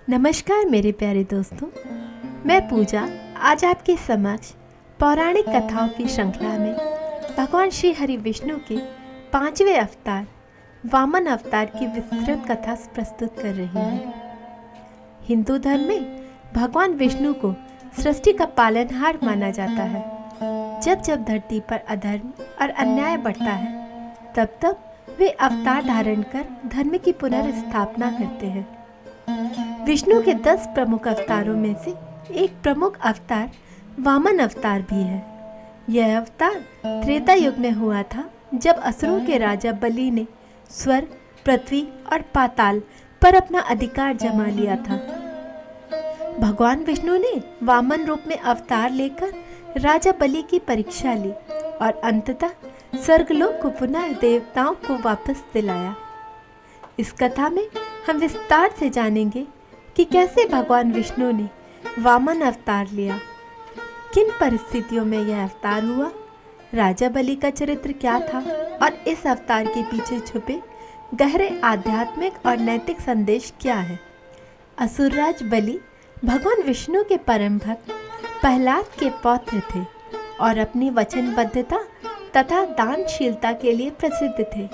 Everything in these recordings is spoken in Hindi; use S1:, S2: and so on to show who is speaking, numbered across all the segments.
S1: नमस्कार मेरे प्यारे दोस्तों, मैं पूजा आज आपके समक्ष पौराणिक कथाओं की श्रृंखला में भगवान श्री हरि विष्णु के 5वें अवतार वामन अवतार की विस्तृत कथा प्रस्तुत कर रही हूँ। हिंदू धर्म में भगवान विष्णु को सृष्टि का पालनहार माना जाता है। जब जब धरती पर अधर्म और अन्याय बढ़ता है तब तब वे अवतार धारण कर धर्म की पुनर्स्थापना करते हैं। विष्णु के 10 प्रमुख अवतारों में से एक प्रमुख अवतार वामन अवतार भी है। यह अवतार त्रेता युग में हुआ था, जब असुरों के राजा बलि ने स्वर्ग, पृथ्वी और पाताल पर अपना अधिकार जमा लिया था। भगवान विष्णु ने वामन रूप में अवतार लेकर राजा बलि की परीक्षा ली और अंततः स्वर्गलोक को पुनः देवताओं को वापस दिलाया। इस कथा में हम विस्तार से जानेंगे कि कैसे भगवान विष्णु ने वामन अवतार लिया, किन परिस्थितियों में यह अवतार हुआ, राजा बलि का चरित्र क्या था और इस अवतार के पीछे छुपे गहरे आध्यात्मिक और नैतिक संदेश क्या है। असुरराज बलि भगवान विष्णु के परम भक्त प्रहलाद के पौत्र थे और अपनी वचनबद्धता तथा दानशीलता के लिए प्रसिद्ध थे।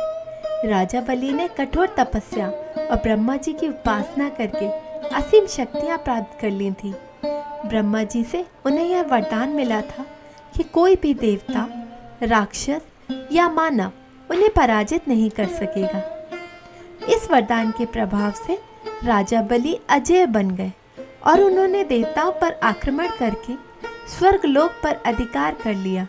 S1: राजा बलि ने कठोर तपस्या और ब्रह्मा जी की उपासना करके असीम शक्तियां प्राप्त कर ली थी। ब्रह्मा जी से उन्हें यह वरदान मिला था कि कोई भी देवता, राक्षस या मानव उन्हें पराजित नहीं कर सकेगा। इस वरदान के प्रभाव से राजा बलि अजेय बन गए और उन्होंने देवताओं पर आक्रमण करके स्वर्गलोक पर अधिकार कर लिया।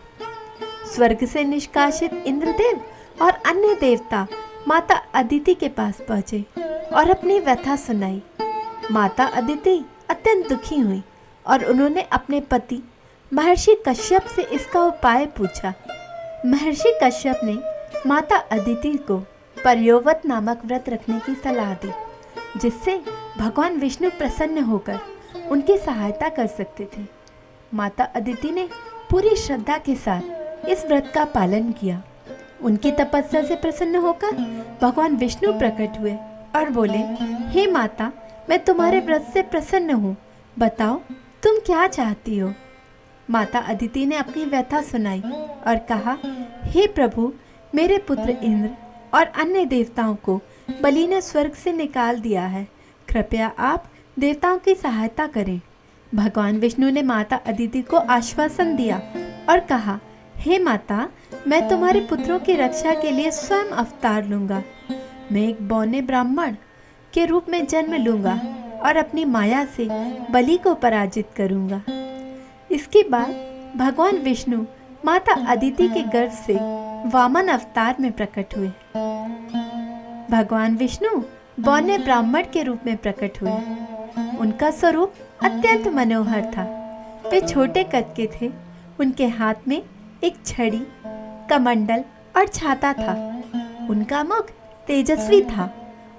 S1: स्वर्ग से निष्कासित इंद्रदेव और अन्य देवता माता अदिति के पास पहुंचे और अपनी व्यथा सुनाई। माता अदिति अत्यंत दुखी हुई और उन्होंने अपने पति महर्षि कश्यप से इसका उपाय पूछा। महर्षि कश्यप ने माता अदिति को पर्योवत नामक व्रत रखने की सलाह दी, जिससे भगवान विष्णु प्रसन्न होकर उनकी सहायता कर सकते थे। माता अदिति ने पूरी श्रद्धा के साथ इस व्रत का पालन किया। उनकी तपस्या से प्रसन्न होकर भगवान विष्णु प्रकट हुए और बोले, हे माता, मैं तुम्हारे व्रत से प्रसन्न हूँ, बताओ तुम क्या चाहती हो। माता अदिति ने अपनी व्यथा सुनाई और कहा, हे प्रभु, मेरे पुत्र इंद्र और अन्य देवताओं को बलि ने स्वर्ग से निकाल दिया है, कृपया आप देवताओं की सहायता करें। भगवान विष्णु ने माता अदिति को आश्वासन दिया और कहा, हे माता, मैं तुम्हारे पुत्रों की रक्षा के लिए स्वयं अवतार लूँगा। मैं एक बौने ब्राह्मण के रूप में जन्म लूँगा और अपनी माया से बलि को पराजित करूँगा। इसके बाद भगवान विष्णु माता अदिति के गर्भ से वामन अवतार में प्रकट हुए। भगवान विष्णु बौने ब्राह्मण के रूप में प्रकट हुए। उनका स्वरूप अत्यंत मनोहर था। वे छोटे कद के थे। उनके हाथ में एक छड़ी, कमंडल और छाता था। उनका मुख तेजस्वी था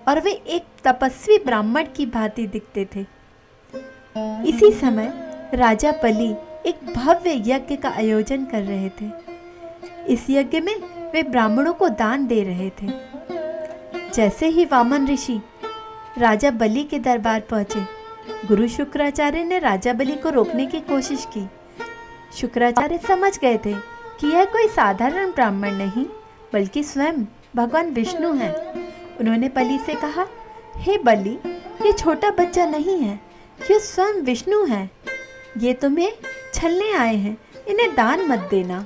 S1: और वे एक तपस्वी ब्राह्मण की भांति दिखते थे। इसी समय राजा बलि एक भव्य यज्ञ का आयोजन कर रहे थे। इस यज्ञ में वे ब्राह्मणों को दान दे रहे थे। जैसे ही वामन ऋषि राजा बलि के दरबार पहुंचे, गुरु शुक्राचार्य ने राजा बलि को रोकने की कोशिश की। शुक्राचार्य समझ गए थे कि यह कोई साधारण ब्राह्मण नहीं, बल्कि स्वयं भगवान विष्णु हैं। उन्होंने बलि से कहा, हे बलि, ये छोटा बच्चा नहीं है, ये स्वयं विष्णु हैं। ये तुम्हें छलने आए हैं, इन्हें दान मत देना।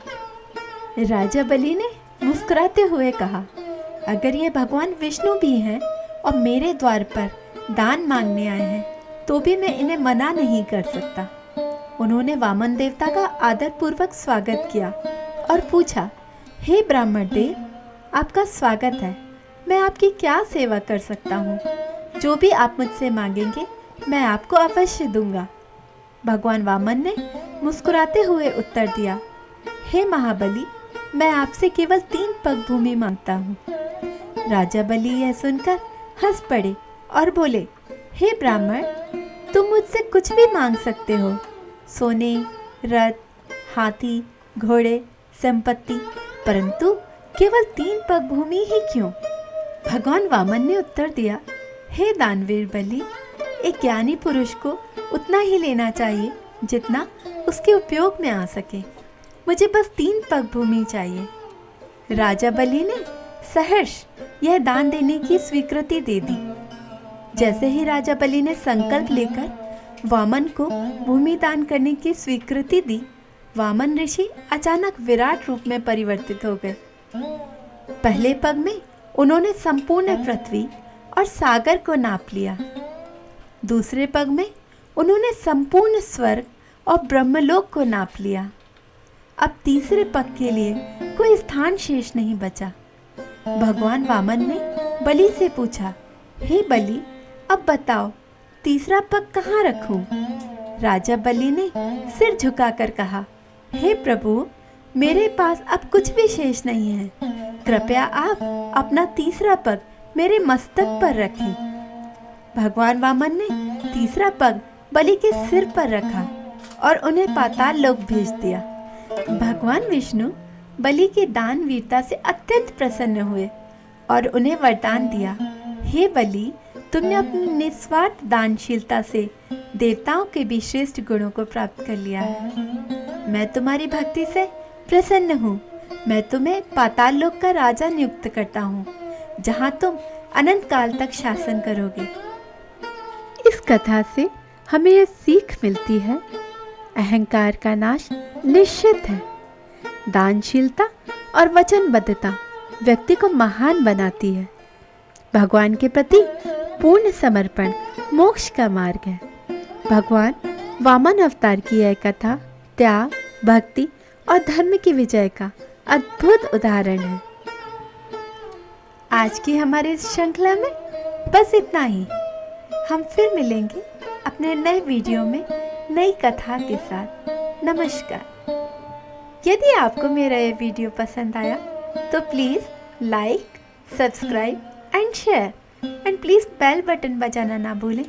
S1: राजा बलि ने मुस्कुराते हुए कहा, अगर ये भगवान विष्णु भी हैं और मेरे द्वार पर दान मांगने आए हैं, तो भी मैं इन्हें मना नहीं कर सकता। उन्होंने वामन देवता का आदरपूर्वक स्वागत किया और पूछा, हे ब्राह्मण देव, आपका स्वागत है। मैं आपकी क्या सेवा कर सकता हूँ? जो भी आप मुझसे मांगेंगे मैं आपको अवश्य दूंगा। भगवान वामन ने मुस्कुराते हुए उत्तर दिया, हे महाबली, मैं आपसे केवल 3 पग भूमि मांगता हूँ। राजा बलि यह सुनकर हंस पड़े और बोले, हे ब्राह्मण, तुम मुझसे कुछ भी मांग सकते हो, सोने, रथ, हाथी, घोड़े, संपत्ति, परंतु केवल 3 पग भूमि ही क्यों? भगवान वामन ने उत्तर दिया, हे दानवीर बलि, एक ज्ञानी पुरुष को उतना ही लेना चाहिए जितना उसके उपयोग में आ सके। मुझे बस 3 पग भूमि चाहिए। राजा बलि ने सहर्ष यह दान देने की स्वीकृति दे दी। जैसे ही राजा बलि ने संकल्प लेकर वामन को भूमि दान करने की स्वीकृति दी, वामन ऋषि अचानक विराट रूप में परिवर्तित हो गए। पहले पग में उन्होंने संपूर्ण पृथ्वी और सागर को नाप लिया। दूसरे पग में उन्होंने संपूर्ण स्वर्ग और ब्रह्मलोक को नाप लिया। अब तीसरे पग के लिए कोई स्थान शेष नहीं बचा। भगवान वामन ने बलि से पूछा, हे बलि, अब बताओ तीसरा पग कहाँ रखूं? राजा बलि ने सिर झुकाकर कहा, हे प्रभु, मेरे पास अब कुछ भी शेष नहीं है। कृपया आप अपना तीसरा पग मेरे मस्तक पर रखें। भगवान वामन ने तीसरा पग बलि के सिर पर रखा और उन्हें पाताल लोक भेज दिया। भगवान विष्णु बलि की दान वीरता से अत्यंत प्रसन्न हुए और उन्हें वरदान दिया, हे बलि, तुमने अपनी निस्वार्थ दानशीलता से देवताओं के भी श्रेष्ठ गुणों को प्राप्त कर लिया है। मैं तुम्हारी भक्ति से प्रसन्न हूँ। मैं तुम्हें पाताल लोक का राजा नियुक्त करता हूँ, जहाँ तुम अनंत काल तक शासन करोगे। इस कथा से हमें यह सीख मिलती है, अहंकार का नाश निश्चित है। दानशीलता और वचनबद्धता व्यक्ति को महान बनाती है। भगवान के प्रति पूर्ण समर्पण मोक्ष का मार्ग है। भगवान वामन अवतार की यह कथा त्याग, भक्ति और धर्म की विजय का अद्भुत उदाहरण है। आज की हमारी इस श्रृंखला में बस इतना ही। हम फिर मिलेंगे अपने नए वीडियो में नई कथा के साथ। नमस्कार। यदि आपको मेरा ये वीडियो पसंद आया तो please like, subscribe and share, and please bell button बजाना ना भूलें।